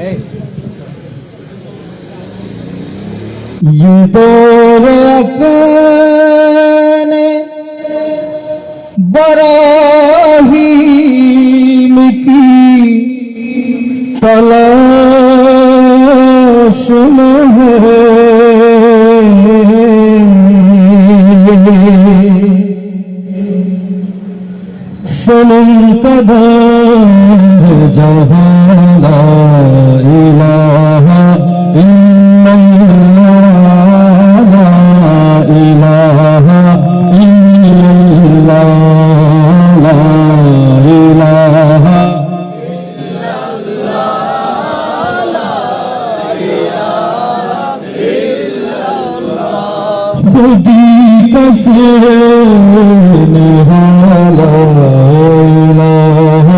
ये दौर अपने बराहीम की तलाश में है, सनम कदम जहाँ ला इलाहा इल्लल्लाह, ला इलाहा इल्लल्लाह, ला इलाहा खुदी कसे निहाला, ला इलाहा